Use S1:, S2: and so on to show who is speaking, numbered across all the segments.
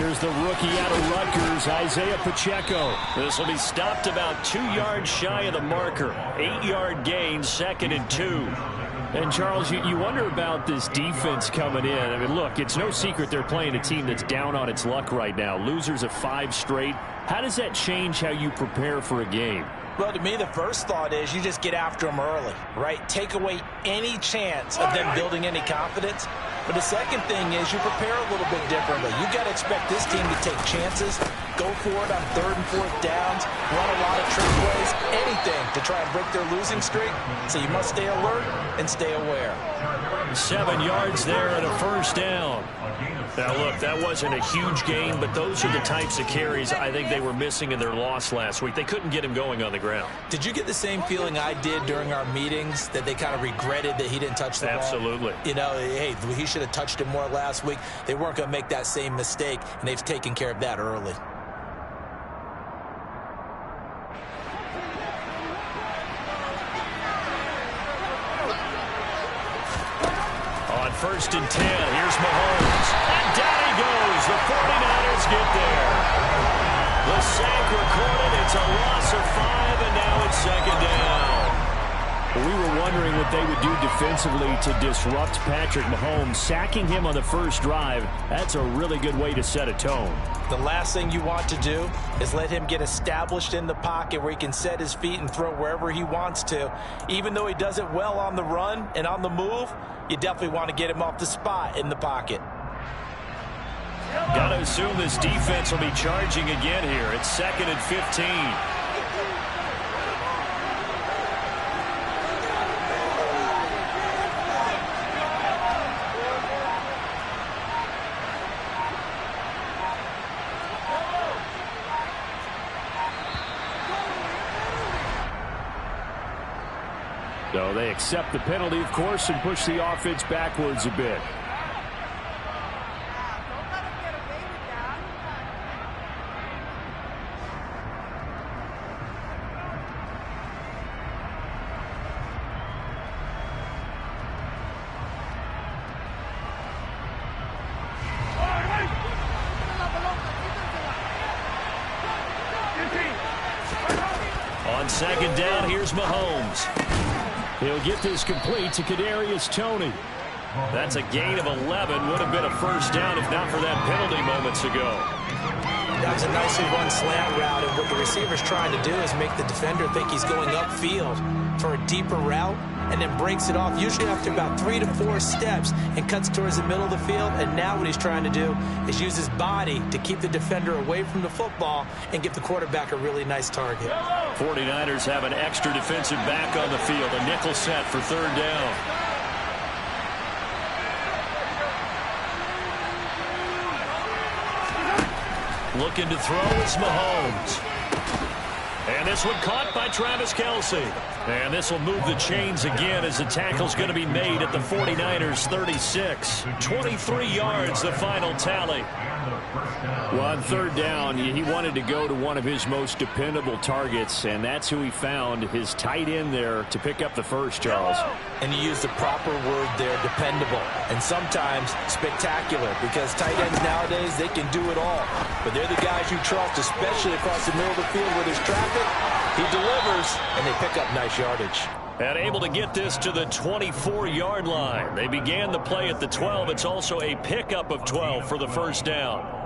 S1: Here's the rookie out of Rutgers, Isaiah Pacheco. This will be stopped about 2 yards shy of the marker. 8-yard gain, 2nd and 2. And, Charles, you wonder about this defense coming in. I mean, look, it's no secret they're playing a team that's down on its luck right now. Losers of 5 straight. How does that change how you prepare for a game?
S2: Well, to me, the first thought is you just get after them early, right? Take away any chance of them building any confidence. But the second thing is you prepare a little bit differently. You got to expect this team to take chances, go for it on 3rd and 4th downs, run a lot of trick plays, anything to try and break their losing streak. So you must stay alert and stay aware.
S1: 7 yards there and a 1st down. Now, look, that wasn't a huge gain, but those are the types of carries I think they were missing in their loss last week. They couldn't get him going on the ground.
S2: Did you get the same feeling I did during our meetings, that they kind of regretted that he didn't touch the ball?
S1: Absolutely.
S2: You know, hey, he should have touched it more last week. They weren't going to make that same mistake, and they've taken care of that early.
S1: On 1st and 10, here's Mahomes. And down he goes. The 49ers get there. The sack recorded. It's a loss of 5, and now it's 2nd down. We were wondering what they would do defensively to disrupt Patrick Mahomes. Sacking him on the first drive, that's a really good way to set a tone.
S2: The last thing you want to do is let him get established in the pocket where he can set his feet and throw wherever he wants to. Even though he does it well on the run and on the move, you definitely want to get him off the spot in the pocket.
S1: Got to assume this defense will be charging again here. It's 2nd and 15. So they accept the penalty, of course, and push the offense backwards a bit. On 2nd down, here's Mahomes. He'll get this complete to Kadarius Toney. That's a gain of 11. Would have been a 1st down if not for that penalty moments ago.
S2: That was a nicely run slant route, and what the receiver's trying to do is make the defender think he's going upfield for a deeper route, and then breaks it off, usually after about 3 to 4 steps, and cuts towards the middle of the field. And now what he's trying to do is use his body to keep the defender away from the football and give the quarterback a really nice target.
S1: 49ers have an extra defensive back on the field, a nickel set for 3rd down. Looking to throw is Mahomes. And this one caught by Travis Kelce. And this will move the chains again as the tackle's going to be made at the 49ers 36. 23 yards, the final tally. Well, on 3rd down, he wanted to go to one of his most dependable targets, and that's who he found, his tight end there, to pick up the first, Charles.
S2: And you use the proper word there, dependable, and sometimes spectacular, because tight ends nowadays, they can do it all. But they're the guys you trust, especially across the middle of the field where there's traffic. He delivers, and they pick up nice yardage.
S1: And able to get this to the 24-yard line. They began the play at the 12. It's also a pickup of 12 for the 1st down.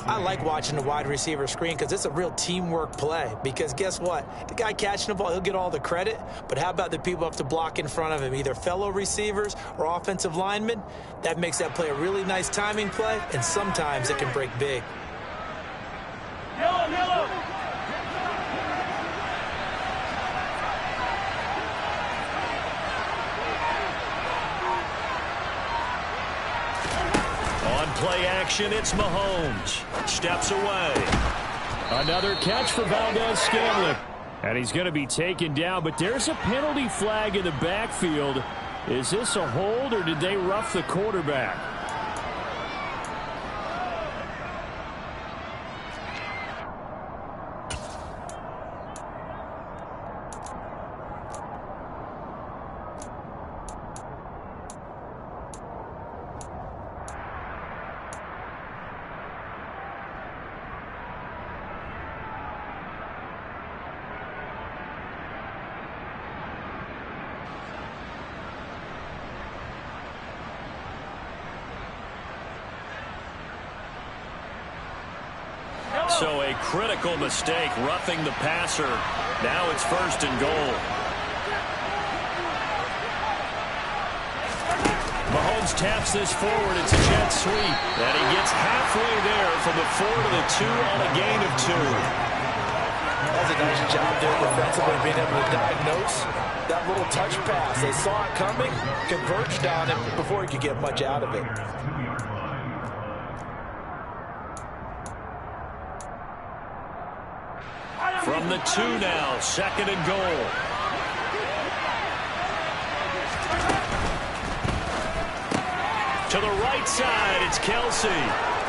S2: I like watching the wide receiver screen because it's a real teamwork play. Because guess what? The guy catching the ball, he'll get all the credit. But how about the people who have to block in front of him, either fellow receivers or offensive linemen? That makes that play a really nice timing play, and sometimes it can break big.
S3: Yellow.
S1: Play action, it's Mahomes. Steps away. Another catch for Valdez-Scantling. And he's going to be taken down, but there's a penalty flag in the backfield. Is this a hold, or did they rough the quarterback? So a critical mistake, roughing the passer. Now it's 1st and goal. Mahomes taps this forward. It's a jet sweep. And he gets halfway there from the 4 to the 2 on a gain of 2.
S2: That's a nice job there defensively, being able to diagnose that little touch pass. They saw it coming, converged on it before he could get much out of it.
S1: From the 2 now, 2nd and goal. To the right side, it's Kelce.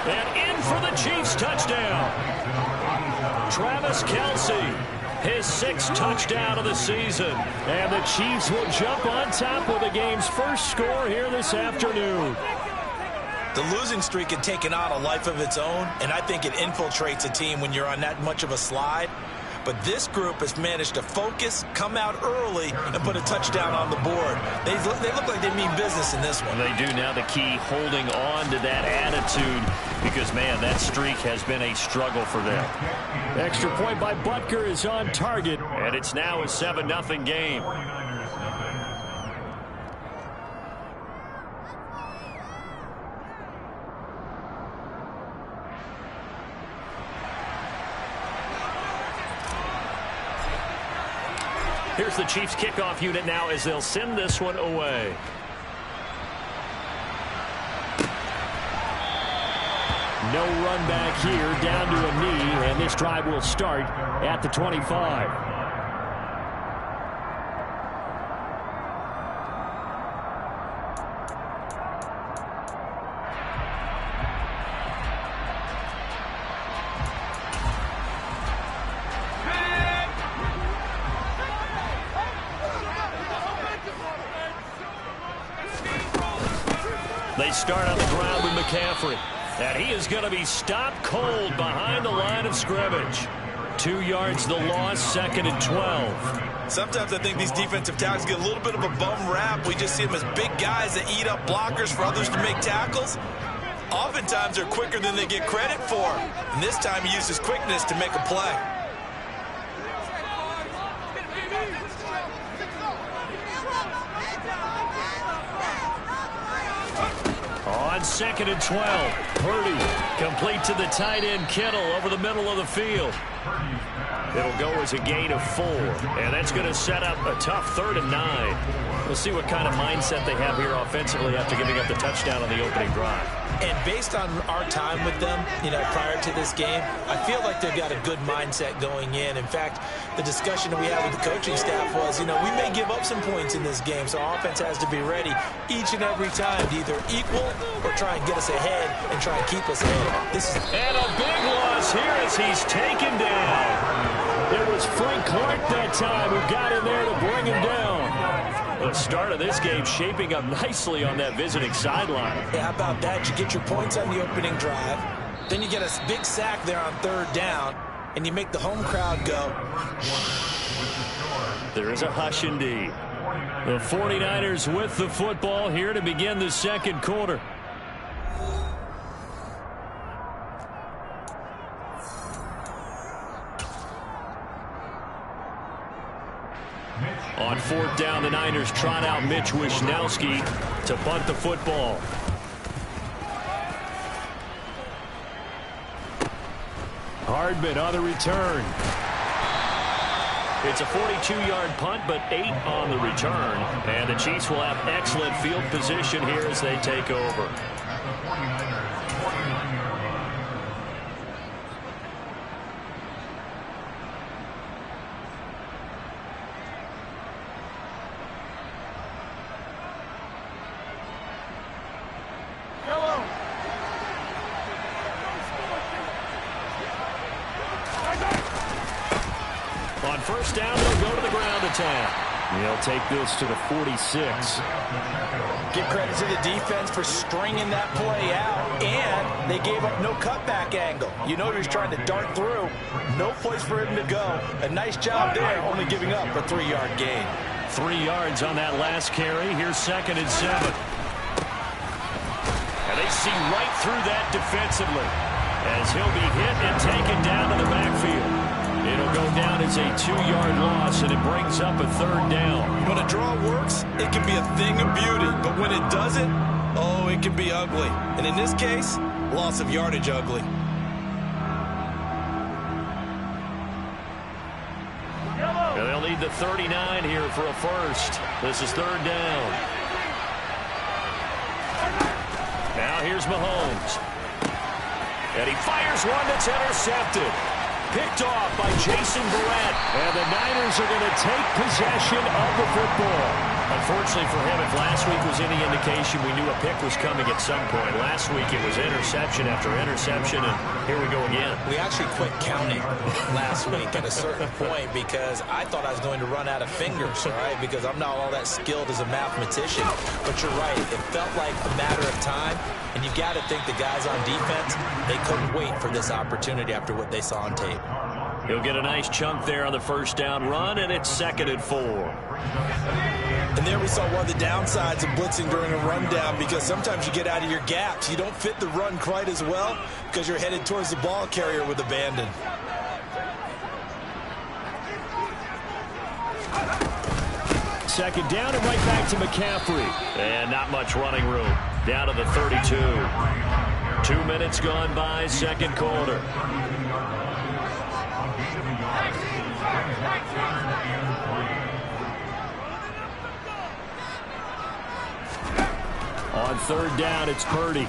S1: And in for the Chiefs touchdown. Travis Kelce, his 6th touchdown of the season. And the Chiefs will jump on top with the game's first score here this afternoon.
S2: The losing streak had taken on a life of its own, and I think it infiltrates a team when you're on that much of a slide. But this group has managed to focus, come out early, and put a touchdown on the board. They look like they mean business in this one.
S1: They do. Now the key, holding on to that attitude, because, man, that streak has been a struggle for them. Extra point by Butker is on target, and it's now a 7-0 game. Here's the Chiefs kickoff unit now as they'll send this one away. No run back here, down to a knee, and this drive will start at the 25. They start on the ground with McCaffrey. And he is going to be stopped cold behind the line of scrimmage. 2 yards the loss, 2nd and 12.
S2: Sometimes I think these defensive tackles get a little bit of a bum rap. We just see them as big guys that eat up blockers for others to make tackles. Oftentimes they're quicker than they get credit for. And this time he uses quickness to make a play.
S1: On 2nd and 12, Purdy complete to the tight end Kittle over the middle of the field. It'll go as a gain of 4, and that's going to set up a tough 3rd and 9. We'll see what kind of mindset they have here offensively after giving up the touchdown on the opening drive.
S2: And based on our time with them, prior to this game, I feel like they've got a good mindset going in. In fact, the discussion that we had with the coaching staff was, we may give up some points in this game, so our offense has to be ready each and every time to either equal or try and get us ahead and try and keep us ahead.
S1: And a big loss here as he's taken down. It was Frank Clark that time who got in there to bring him down. The start of this game shaping up nicely on that visiting sideline.
S2: Yeah, how about that? You get your points on the opening drive. Then you get a big sack there on 3rd down, and you make the home crowd go.
S1: There is a hush indeed. The 49ers with the football here to begin the 2nd quarter. On 4th down, the Niners trot out Mitch Wishnowsky to punt the football. Hardman on the return. It's a 42-yard punt, but 8 on the return. And the Chiefs will have excellent field position here as they take over. On 1st down, they'll go to the ground attack. They'll take this to the 46.
S2: Give credit to the defense for stringing that play out, and they gave up no cutback angle. He was trying to dart through. No place for him to go. A nice job there, only giving up a 3-yard gain.
S1: 3 yards on that last carry. Here's 2nd and 7. And they see right through that defensively. as he'll be hit and taken down to the backfield. It'll go down as a 2-yard loss, and it brings up a 3rd down.
S2: When a draw works, it can be a thing of beauty. But when it doesn't, oh, it can be ugly. And in this case, loss of yardage ugly.
S1: They'll need the 39 here for a first. This is 3rd down. Now here's Mahomes. And he fires one that's intercepted. Picked off by Jason Verrett. And the Niners are going to take possession of the football. Unfortunately for him, if last week was any indication, we knew a pick was coming at some point. Last week it was interception after interception, and here we go again.
S2: We actually quit counting last week at a certain point because I thought I was going to run out of fingers, all right, because I'm not all that skilled as a mathematician. But you're right. It felt like a matter of time, and you got to think the guys on defense, they couldn't wait for this opportunity after what they saw on tape.
S1: He'll get a nice chunk there on the 1st down run, and it's 2nd and 4.
S2: And there we saw one of the downsides of blitzing during a rundown, because sometimes you get out of your gaps. You don't fit the run quite as well because you're headed towards the ball carrier with abandon.
S1: Second down and right back to McCaffrey. And not much running room. Down to the 32. 2 minutes gone by, 2nd quarter. On 3rd down, it's Purdy.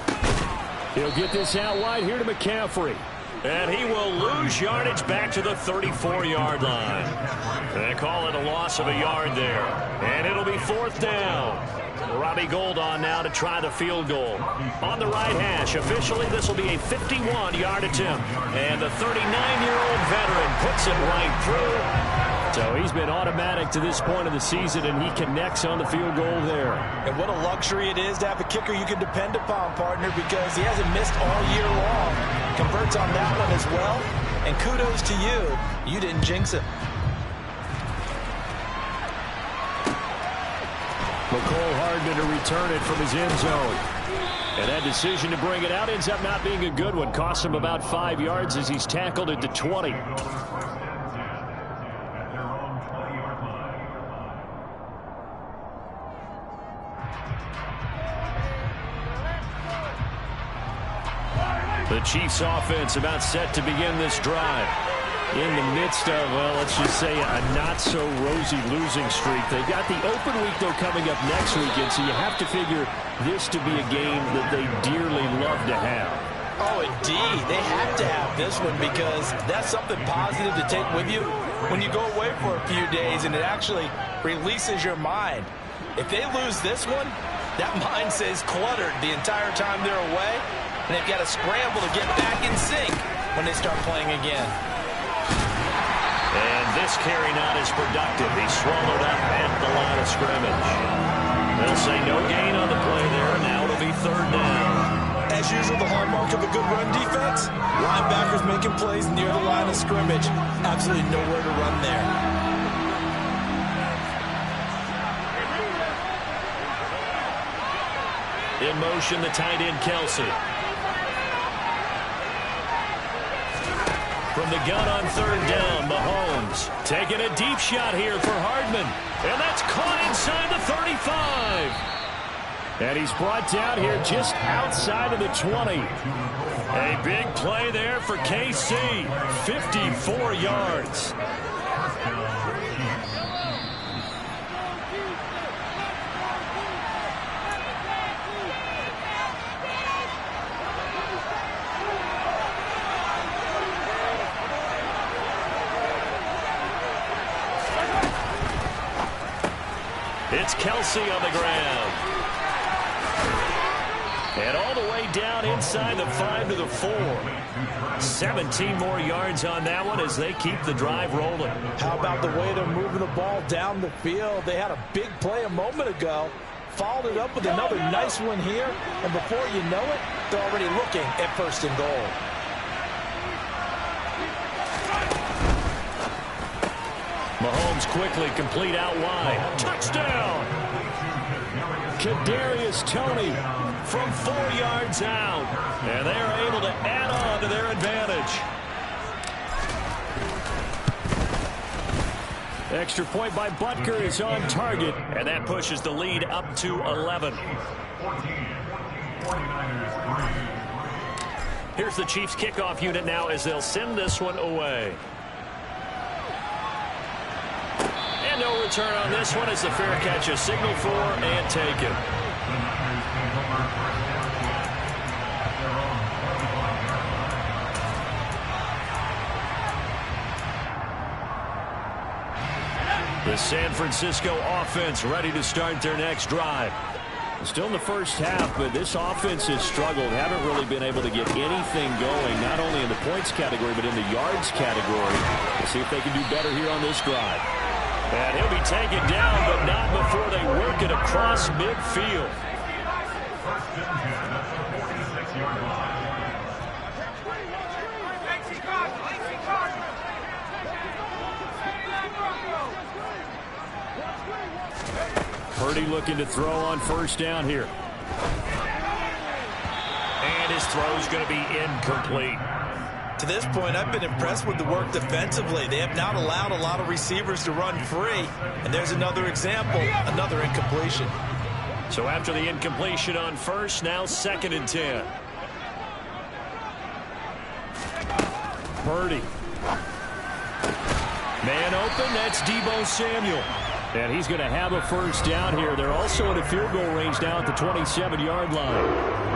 S1: He'll get this out wide here to McCaffrey. And he will lose yardage back to the 34-yard line. They call it a loss of a yard there. And it'll be 4th down. Robbie Gould on now to try the field goal. On the right hash, officially this will be a 51-yard attempt. And the 39-year-old veteran puts it right through. So he's been automatic to this point of the season, and he connects on the field goal there.
S2: And what a luxury it is to have a kicker you can depend upon, partner, because he hasn't missed all year long. Converts on that one as well. And kudos to you. You didn't jinx him.
S1: McCole Hardman to return it from his end zone. And that decision to bring it out ends up not being a good one. Costs him about 5 yards as he's tackled at the 20. The Chiefs offense about set to begin this drive. In the midst of, well, let's just say a not-so-rosy losing streak. They've got the open week, though, coming up next weekend, so you have to figure this to be a game that they dearly love to have.
S2: Oh, indeed. They have to have this one because that's something positive to take with you when you go away for a few days, and it actually releases your mind. If they lose this one, that mind stays cluttered the entire time they're away, and they've got to scramble to get back in sync when they start playing again.
S1: And this carry not as productive. He's swallowed up at the line of scrimmage. They'll say no gain on the play there. Now it'll be 3rd down.
S2: As usual, the hallmark of a good run defense, linebackers making plays near the line of scrimmage. Absolutely nowhere to run there.
S1: In motion, the tight end, Kelce. From the gun on 3rd down, Mahomes taking a deep shot here for Hardman. And that's caught inside the 35. And he's brought down here just outside of the 20. A big play there for KC. 54 yards. It's Kelce on the ground. And all the way down inside the 5 to the 4. 17 more yards on that one as they keep the drive rolling.
S2: How about the way they're moving the ball down the field? They had a big play a moment ago. Followed it up with another nice one here. And before you know it, they're already looking at 1st and goal. Mahomes quickly complete out wide. Touchdown!
S1: Kadarius Toney from 4 yards out. And they are able to add on to their advantage. Extra point by Butker is on target. And that pushes the lead up to 11. Here's the Chiefs kickoff unit now as they'll send this one away. And no return on this one as the fair catch is signaled for and taken. The San Francisco offense ready to start their next drive. Still in the first half, but this offense has struggled. Haven't really been able to get anything going, not only in the points category, but in the yards category. We'll see if they can do better here on this drive. And he'll be taken down, but not before they work it across midfield. Purdy looking to throw on first down here. And his throw is going to be incomplete.
S2: To this point, I've been impressed with the work defensively. They have not allowed a lot of receivers to run free. And there's another example, another incompletion.
S1: So after the incompletion on first, now 2nd and 10. Purdy. Man open, that's Deebo Samuel. And he's going to have a first down here. They're also in a field goal range now at the 27-yard line.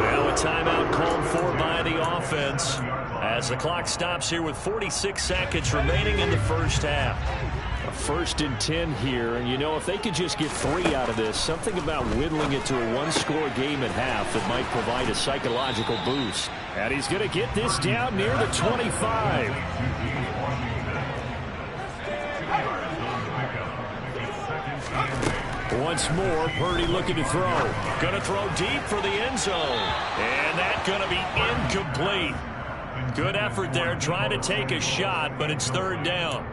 S1: Now a timeout called for by the offense as the clock stops here with 46 seconds remaining in the first half. A 1st and 10 here, and you know, if they could just get 3 out of this, something about whittling it to a 1-score game at half that might provide a psychological boost. And he's going to get this down near the 25. Once more, Purdy looking to throw. Going to throw deep for the end zone. And that's going to be incomplete. Good effort there, trying to take a shot, but it's 3rd down.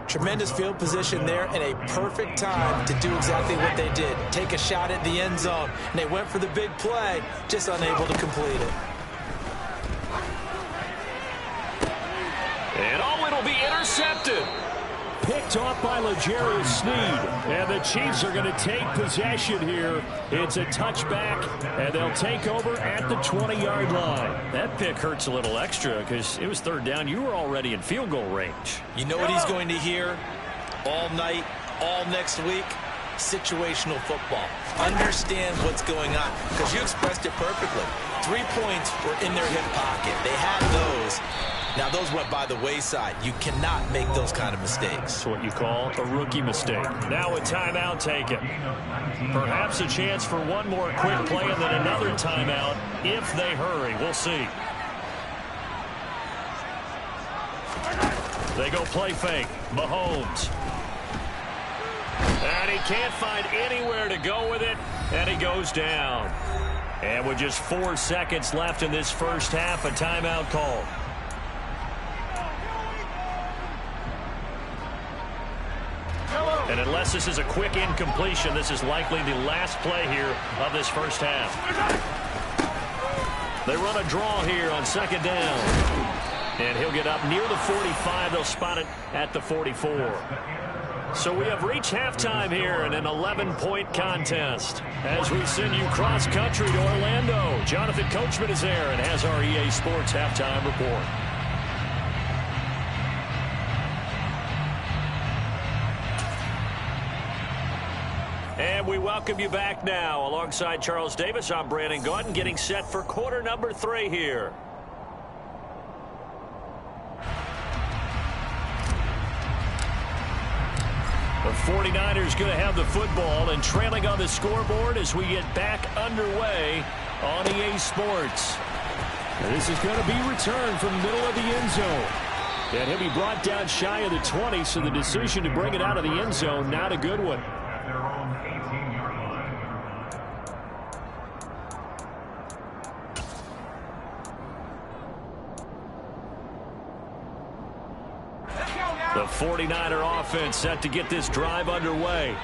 S2: Tremendous field position there and a perfect time to do exactly what they did. Take a shot at the end zone. And they went for the big play, just unable to complete it.
S1: And it'll be intercepted. Picked off by L'Jarius Sneed. And the Chiefs are going to take possession here. It's a touchback, and they'll take over at the 20-yard line. That pick hurts a little extra because it was 3rd down. You were already in field goal range.
S2: You know what he's going to hear all night, all next week? Situational football. Understand what's going on because you expressed it perfectly. 3 points were in their hip pocket. They had those. Now, those went by the wayside. You cannot make those kind of mistakes.
S1: That's what you call a rookie mistake. Now a timeout taken. Perhaps a chance for one more quick play and then another timeout if they hurry. We'll see. They go play fake. Mahomes. And he can't find anywhere to go with it, and he goes down. And with just 4 seconds left in this first half, a timeout call. And unless this is a quick incompletion, this is likely the last play here of this first half. They run a draw here on 2nd down. And he'll get up near the 45. They'll spot it at the 44. So we have reached halftime here in an 11-point contest. As we send you cross-country to Orlando, Jonathan Coachman is there and has our EA Sports halftime report. And we welcome you back now. Alongside Charles Davis, I'm Brandon Gaudin, getting set for quarter number 3 here. The 49ers going to have the football and trailing on the scoreboard as we get back underway on EA Sports. And this is going to be returned from the middle of the end zone. And he'll be brought down shy of the 20, so the decision to bring it out of the end zone, not a good one. The 49er offense set to get this drive underway.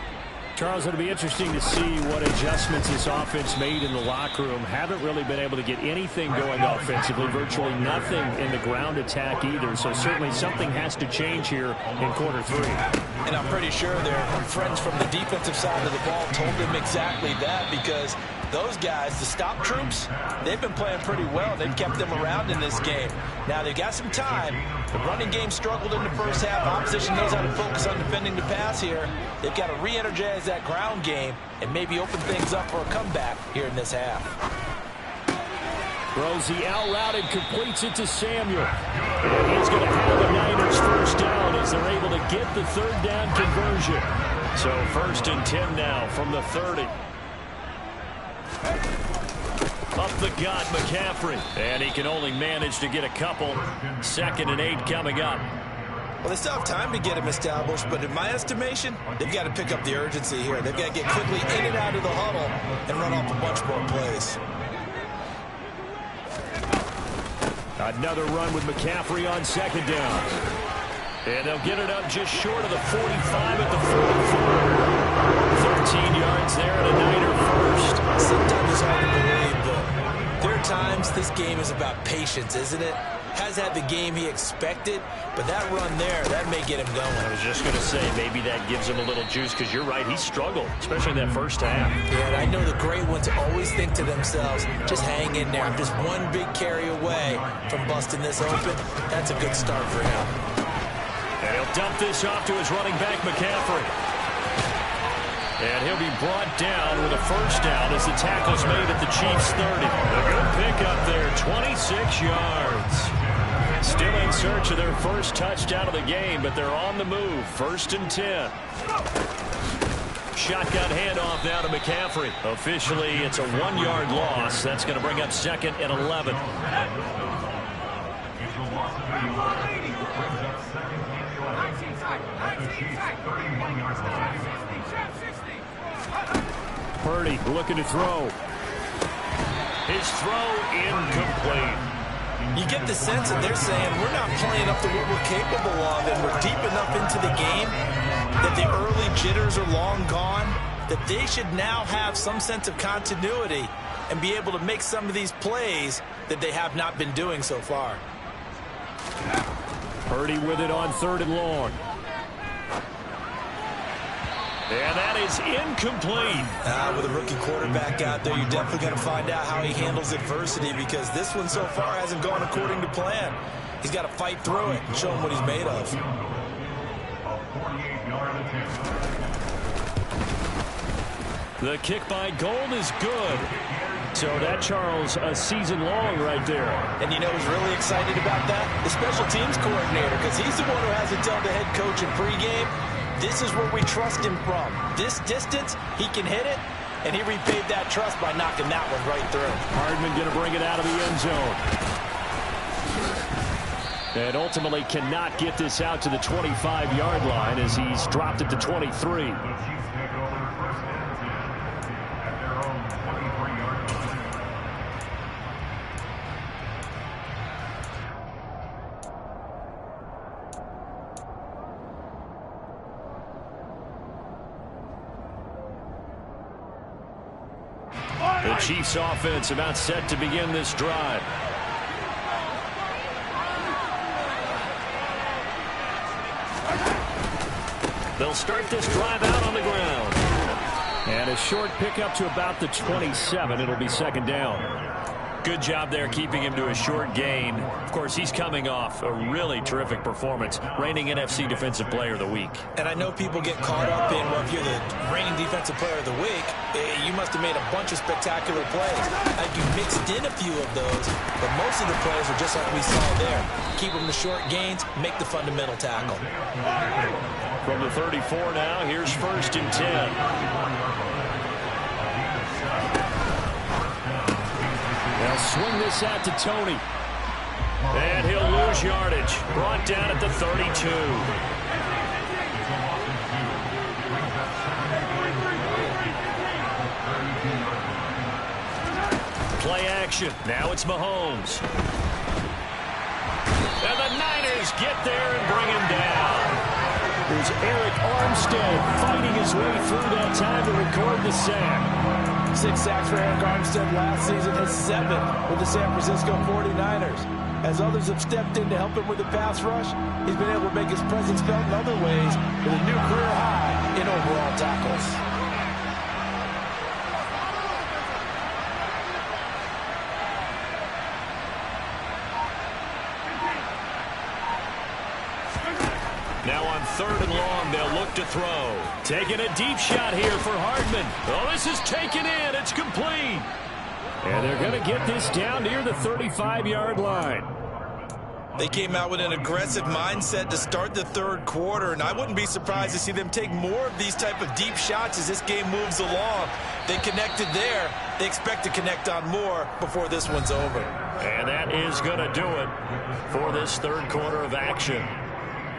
S1: Charles, it'll be interesting to see what adjustments this offense made in the locker room. Haven't really been able to get anything going offensively, virtually nothing in the ground attack either. So certainly something has to change here in quarter 3.
S2: And I'm pretty sure their friends from the defensive side of the ball told them exactly that, because those guys, the stop troops, they've been playing pretty well. They've kept them around in this game. Now, they've got some time. The running game struggled in the first half. Opposition knows how to focus on defending the pass here. They've got to re-energize that ground game and maybe open things up for a comeback here in this half.
S1: Throws the out route and completes it to Samuel. And he's going to have the Niners first down as they're able to get the third down conversion. So 1st and 10 now from the 30. Up the gut, McCaffrey. And he can only manage to get a couple. 2nd and 8 coming up.
S2: Well, they still have time to get him established, but in my estimation, they've got to pick up the urgency here. They've got to get quickly in and out of the huddle and run off a bunch more plays.
S1: Another run with McCaffrey on 2nd down. And they'll get it up just short of the 45 at the 44. 13 yards there and a Niner first.
S2: Sometimes it's hard to believe, but there are times this game is about patience, isn't it? Has had the game he expected, but that run there, that may get him going.
S1: I was just going to say, maybe that gives him a little juice, because you're right, he struggled, especially in that first half.
S2: Yeah, and I know the great ones always think to themselves, just hang in there. I'm just one big carry away from busting this open. That's a good start for him.
S1: And he'll dump this off to his running back, McCaffrey. And he'll be brought down with a first down as the tackle's made at the Chiefs' 30. A good pickup there, 26 yards. Still in search of their first touchdown of the game, but they're on the move. 1st and 10. Shotgun handoff now to McCaffrey. Officially, it's a 1-yard loss. That's going to bring up 2nd and 11. Purdy looking to throw. His throw incomplete.
S2: You get the sense that they're saying we're not playing up to what we're capable of, and we're deep enough into the game that the early jitters are long gone, that they should now have some sense of continuity and be able to make some of these plays that they have not been doing so far.
S1: Purdy with it on 3rd and long. And that is incomplete.
S2: With a rookie quarterback out there, you're definitely going to find out how he handles adversity, because this one so far hasn't gone according to plan. He's got to fight through it and show him what he's made of.
S1: The kick by Gold is good. So that, Charles, a season long right there.
S2: And you know who's really excited about that? The special teams coordinator, because he's the one who has to tell the head coach in pregame, this is where we trust him from. This distance, he can hit it, and he repaid that trust by knocking that one right through.
S1: Hardman going to bring it out of the end zone. And ultimately cannot get this out to the 25-yard line as he's dropped it to 23. The Chiefs offense about set to begin this drive. They'll start this drive out on the ground. And a short pickup to about the 27. It'll be 2nd down. Good job there keeping him to a short gain. Of course, he's coming off a really terrific performance, reigning NFC Defensive Player of the Week.
S2: And I know people get caught up in, well, if you're the reigning Defensive Player of the Week, you must have made a bunch of spectacular plays. You mixed in a few of those, but most of the plays are just like we saw there. Keep them to short gains, make the fundamental tackle.
S1: From the 34 now, here's 1st and 10. They'll swing this out to Tony. And he'll lose yardage. Brought down at the 32. Play action. Now it's Mahomes. And the Niners get there and bring him down. Here's Arik Armstead fighting his way through that time to record the sack.
S2: 6 sacks for Arik Armstead last season, his 7th with the San Francisco 49ers. As others have stepped in to help him with the pass rush, he's been able to make his presence felt in other ways with a new career high in overall tackles.
S1: Now on 3rd and long, they'll look to throw. Taking a deep shot here for Hardman. Oh, this is taken in. It's complete. And they're going to get this down near the 35-yard line.
S3: They came out with an aggressive mindset to start the 3rd quarter, and I wouldn't be surprised to see them take more of these type of deep shots as this game moves along. They connected there. They expect to connect on more before this one's over.
S1: And that is going to do it for this 3rd quarter of action.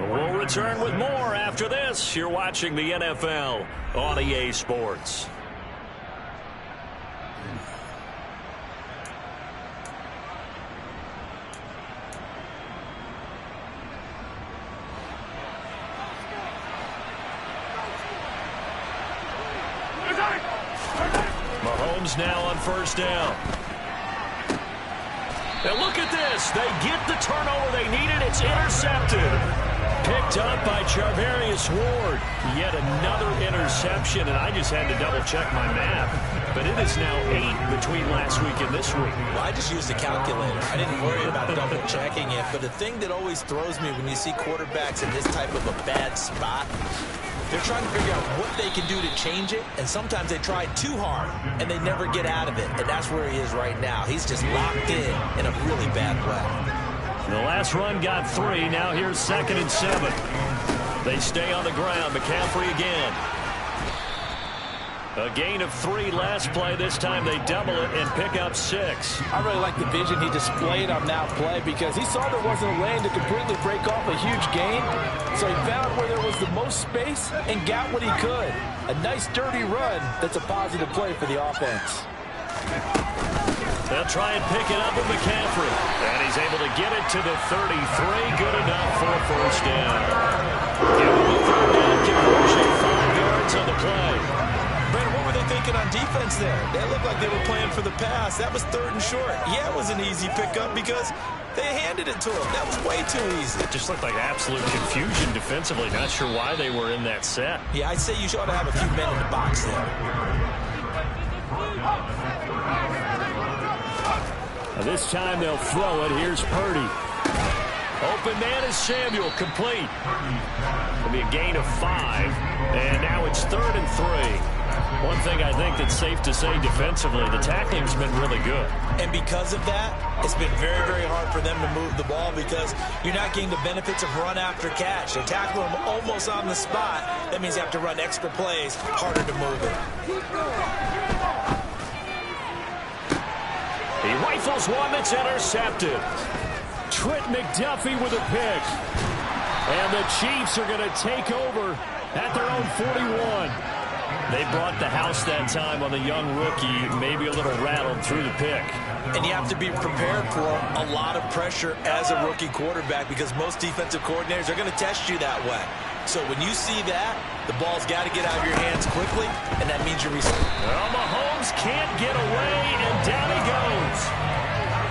S1: We'll return with more after this. You're watching the NFL on EA Sports. Mahomes now on 1st down. And look at this. They get the turnover they needed. It's intercepted. Picked up by Charvarius Ward. Yet another interception, and I just had to double-check my math. But it is now 8 between last week and this week.
S2: Well, I just used the calculator. I didn't worry about double-checking it. But the thing that always throws me when you see quarterbacks in this type of a bad spot, they're trying to figure out what they can do to change it, and sometimes they try too hard, and they never get out of it. And that's where he is right now. He's just locked in a really bad way.
S1: The last run got 3. Now here's 2nd and 7. They stay on the ground. McCaffrey again. A gain of 3 last play. This time they double it and pick up 6.
S2: I really like the vision he displayed on that play because he saw there wasn't a lane to completely break off a huge gain. So he found where there was the most space and got what he could. A nice dirty run that's a positive play for the offense.
S1: They'll try and pick it up with McCaffrey. And he's able to get it to the 33. Good enough for a 1st down. Give him a 3rd down conversion. 5 yards on the play.
S3: Brandon, what were they thinking on defense there? They looked like they were playing for the pass. That was 3rd and short. Yeah, it was an easy pickup because they handed it to him. That was way too easy.
S1: It just looked like absolute confusion defensively. Not sure why they were in that set.
S3: Yeah, I'd say you ought to have a few men in the box there.
S1: This time they'll throw it. Here's Purdy. Open man is Samuel. Complete. It'll be a gain of 5. And now it's 3rd and 3. One thing I think that's safe to say defensively, the tackling's been really good.
S3: And because of that, it's been very, very hard for them to move the ball because you're not getting the benefits of run after catch. They're tackling them almost on the spot. That means you have to run extra plays, harder to move it.
S1: He rifles one that's intercepted. Trent McDuffie with a pick. And the Chiefs are going to take over at their own 41. They brought the house that time on the young rookie, maybe a little rattled through the pick.
S3: And you have to be prepared for a lot of pressure as a rookie quarterback because most defensive coordinators are going to test you that way. So when you see that, the ball's got to get out of your hands quickly, and that means you're
S1: well, Mahomes can't get away, and down he goes.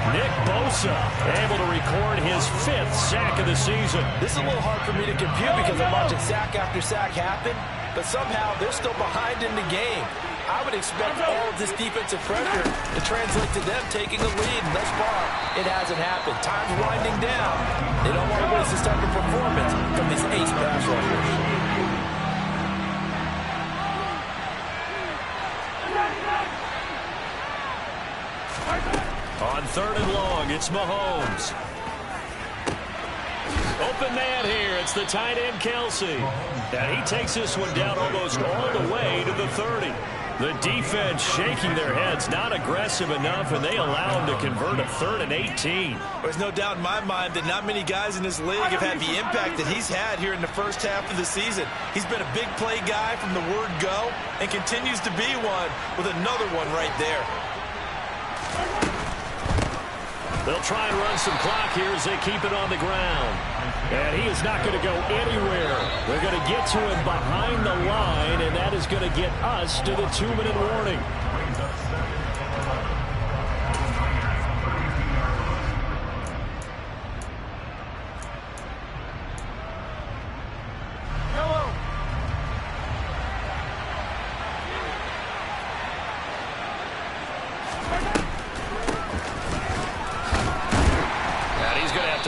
S1: Nick Bosa able to record his 5th sack of the season.
S2: This is a little hard for me to compute because I'm watching sack after sack happen, but somehow they're still behind in the game. I would expect all of this defensive pressure to translate to them taking a lead, and thus far, it hasn't happened. Time's winding down. They don't want to waste this type of performance from these ace pass rushers.
S1: On 3rd and long, it's Mahomes. Open man here. It's the tight end, Kelce. And he takes this one down almost all the way to the 30. The defense shaking their heads, not aggressive enough, and they allow him to convert a 3rd and 18.
S3: There's no doubt in my mind that not many guys in this league have had the impact that he's had here in the first half of the season. He's been a big play guy from the word go and continues to be one with another one right there.
S1: They'll try and run some clock here as they keep it on the ground. And he is not going to go anywhere. They're going to get to him behind the line, and that is going to get us to the 2-minute warning.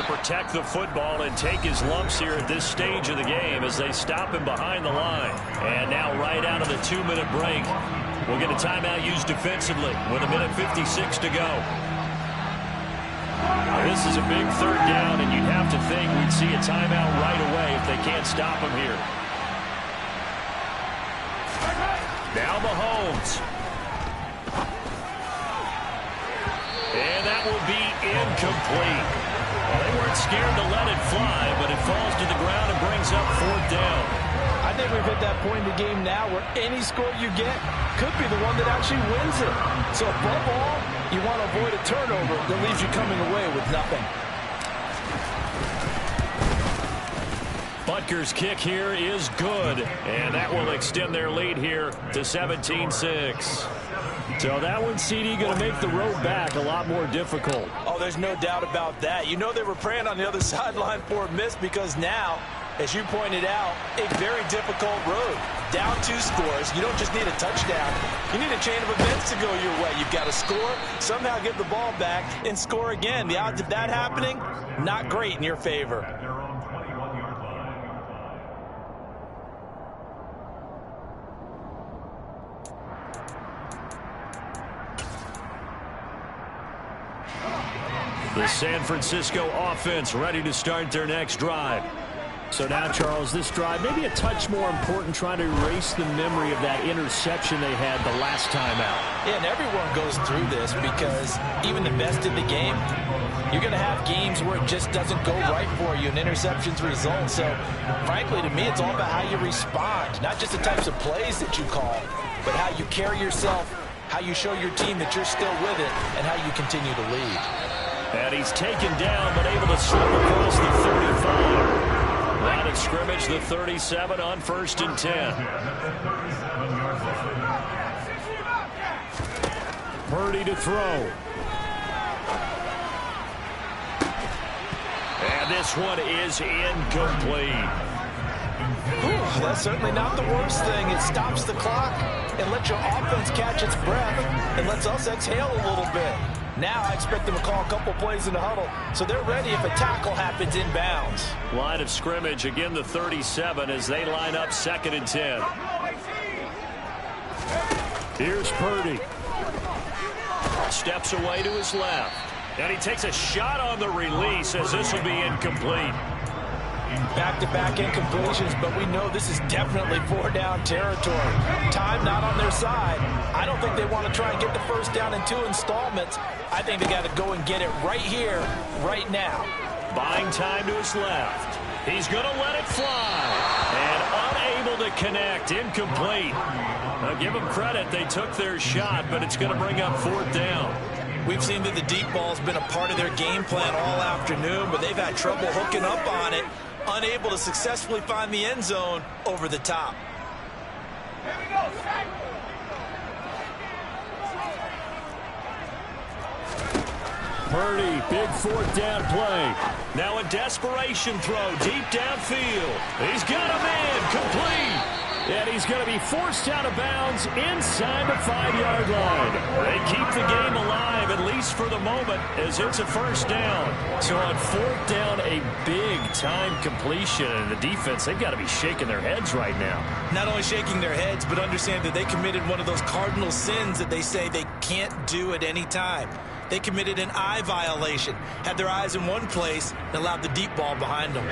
S1: Protect the football and take his lumps here at this stage of the game as they stop him behind the line. And now right out of the 2-minute break, we'll get a timeout used defensively with 1:56 to go. This is a big third down, and you'd have to think we'd see a timeout right away if they can't stop him here. Now Mahomes. And that will be incomplete. Well, they weren't scared to let it fly, but it falls to the ground and brings up 4th down.
S2: I think we've hit that point in the game now where any score you get could be the one that actually wins it. So above all, you want to avoid a turnover that leaves you coming away with nothing.
S1: Butker's kick here is good, and that will extend their lead here to 17-6. So that one, CD, going to make the road back a lot more difficult.
S2: Oh, there's no doubt about that. You know they were praying on the other sideline for a miss because now, as you pointed out, a very difficult road. Down 2 scores. You don't just need a touchdown. You need a chain of events to go your way. You've got to score, somehow get the ball back, and score again. The odds of that happening, not great in your favor.
S1: The San Francisco offense ready to start their next drive.
S4: So now, Charles, this drive maybe a touch more important, trying to erase the memory of that interception they had the last time out.
S2: Yeah, and everyone goes through this because even the best in the game, you're going to have games where it just doesn't go right for you and interceptions result. So, frankly, to me, it's all about how you respond, not just the types of plays that you call, but how you carry yourself, how you show your team that you're still with it, and how you continue to lead.
S1: And he's taken down, but able to slip across the 35. Line of scrimmage, the 37 on 1st and 10. Purdy to throw. And this one is incomplete.
S2: Ooh, that's certainly not the worst thing. It stops the clock and lets your offense catch its breath and lets us exhale a little bit. Now I expect them to call a couple plays in the huddle, so they're ready if a tackle happens inbounds.
S1: Line of scrimmage, again the 37 as they line up 2nd and 10. Here's Purdy. Steps away to his left. And he takes a shot on the release as this will be incomplete.
S2: Back-to-back incompletions, but we know this is definitely 4-down territory. Time not on their side. I don't think they want to try and get the first down in 2 installments. I think they got to go and get it right here, right now.
S1: Buying time to his left. He's going to let it fly. And unable to connect. Incomplete. Now give them credit. They took their shot, but it's going to bring up 4th down.
S2: We've seen that the deep ball's been a part of their game plan all afternoon, but they've had trouble hooking up on it. Unable to successfully find the end zone over the top.
S5: Here we go, set.
S1: Purdy, big 4th down play. Now a desperation throw deep downfield. He's got a man complete. And he's going to be forced out of bounds inside the 5-yard line. They keep the game alive, at least for the moment, as it's a 1st down. So on 4th down, a big-time completion. And the defense, they've got to be shaking their heads right now.
S2: Not only shaking their heads, but understand that they committed one of those cardinal sins that they say they can't do at any time. They committed an eye violation, had their eyes in one place, and allowed the deep ball behind them.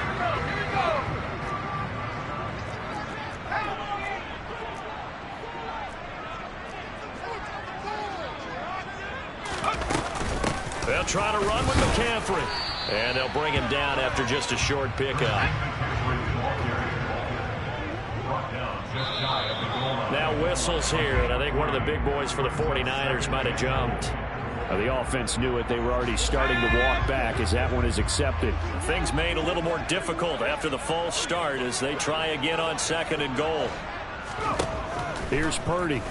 S1: They'll try to run with McCaffrey. And they'll bring him down after just a short pickup. Now whistles here, and I think one of the big boys for the 49ers might have jumped.
S4: The offense knew it. They were already starting to walk back as that one is accepted.
S1: Things made a little more difficult after the false start as they try again on 2nd and goal.
S4: Here's Purdy.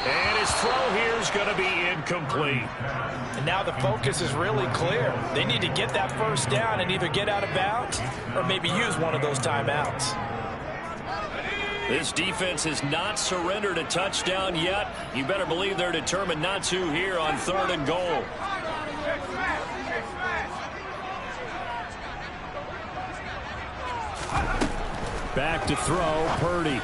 S1: And his throw here is going to be incomplete.
S2: And now the focus is really clear. They need to get that first down and either get out of bounds or maybe use one of those timeouts.
S1: This defense has not surrendered a touchdown yet. You better believe they're determined not to here on 3rd and goal.
S4: Back to throw, Purdy.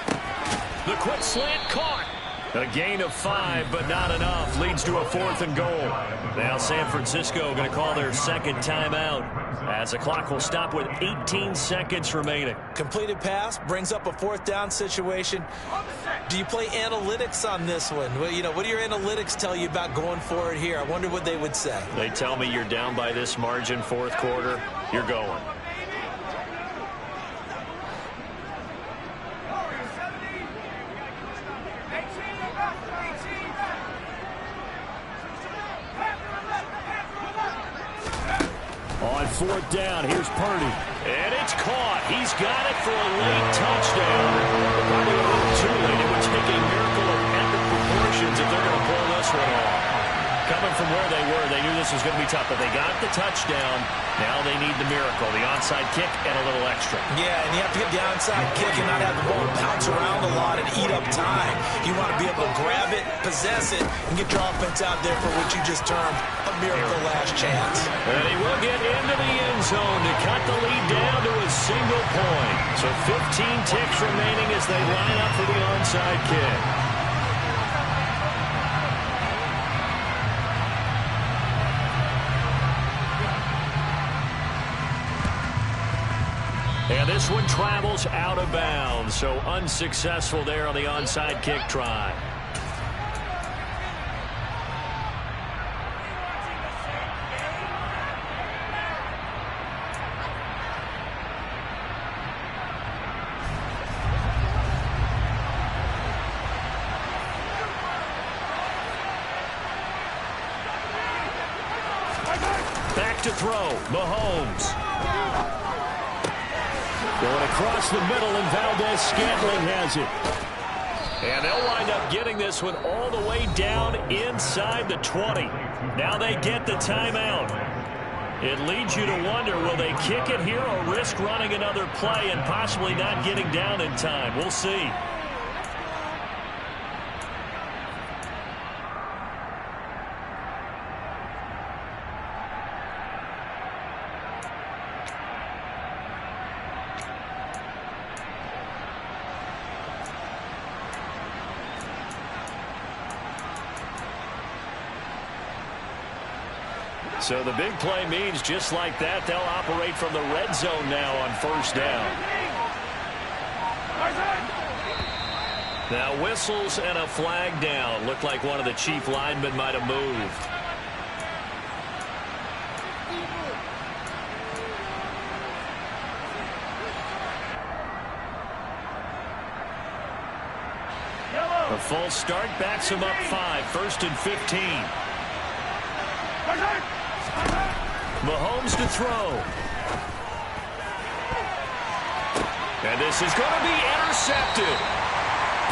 S1: The quick slant caught. A gain of 5, but not enough. Leads to a 4th and goal. Now San Francisco going to call their 2nd timeout as the clock will stop with 18 seconds remaining.
S2: Completed pass brings up a 4th down situation. Do you play analytics on this one? Well, you know, what do your analytics tell you about going for it here? I wonder what they would say.
S1: They tell me you're down by this margin 4th quarter. You're going.
S4: On 4th down, here's Purdy.
S1: And it's caught. He's got it for a late touchdown. Probably a little too late. It would take a miracle of epic proportions if they're going to pull this one off. Coming from where they were, they knew this was going to be tough, but they got the touchdown. Now they need the miracle, the onside kick and a little extra.
S2: Yeah, and you have to get the onside kick and not have the ball bounce around a lot and eat up time. You want to be able to grab it, possess it, and get your offense out there for what you just termed a miracle last chance.
S1: And he will get into the end zone to cut the lead down to a single point. So 15 ticks remaining as they line up for the onside kick. And this one travels out of bounds, so unsuccessful there on the onside kick try. Back to throw, Mahomes.
S4: Going across the middle, and Valdez-Scantling has it.
S1: And they'll wind up getting this one all the way down inside the 20. Now they get the timeout. It leads you to wonder, will they kick it here or risk running another play and possibly not getting down in time? We'll see. So the big play means just like that, they'll operate from the red zone now on 1st down. Now whistles and a flag down. Looked like one of the chief linemen might have moved. A false start backs him up 5, 1st and 15. Mahomes to throw. And this is going to be intercepted.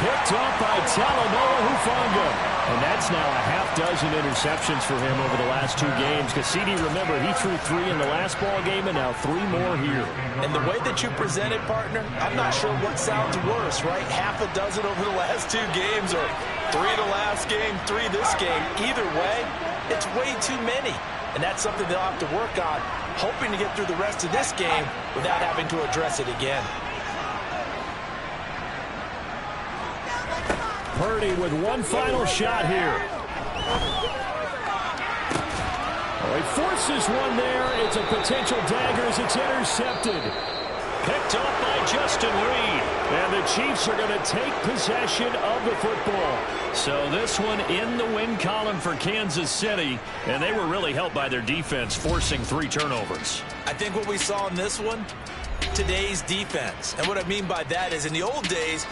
S4: Picked up by Talanoa Hufanga. And that's now a half-dozen interceptions for him over the last 2 games. Cassidy, remember, he threw 3 in the last ball game and now 3 more here.
S2: And the way that you presented, partner, I'm not sure what sounds worse, right? Half a dozen over the last 2 games or 3 the last game, 3 this game. Either way, it's way too many. And that's something they'll have to work on, hoping to get through the rest of this game without having to address it again.
S4: Purdy with one final shot here. Oh, he forces one there. It's a potential dagger as it's intercepted.
S1: Picked up by Justin Reed.
S4: And the Chiefs are going to take possession of the football.
S1: So this one in the win column for Kansas City. And they were really helped by their defense, forcing 3 turnovers.
S2: I think what we saw in this one, today's defense. And what I mean by that is in the old days,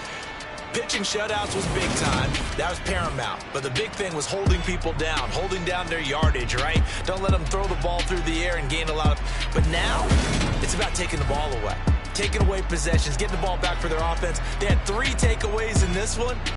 S2: Pitching shutouts was big time. That was paramount. But the big thing was holding people down, holding down their yardage, right? Don't let them throw the ball through the air and gain a lot of... But now, it's about taking the ball away. Taking away possessions, getting the ball back for their offense. They had 3 takeaways in this one.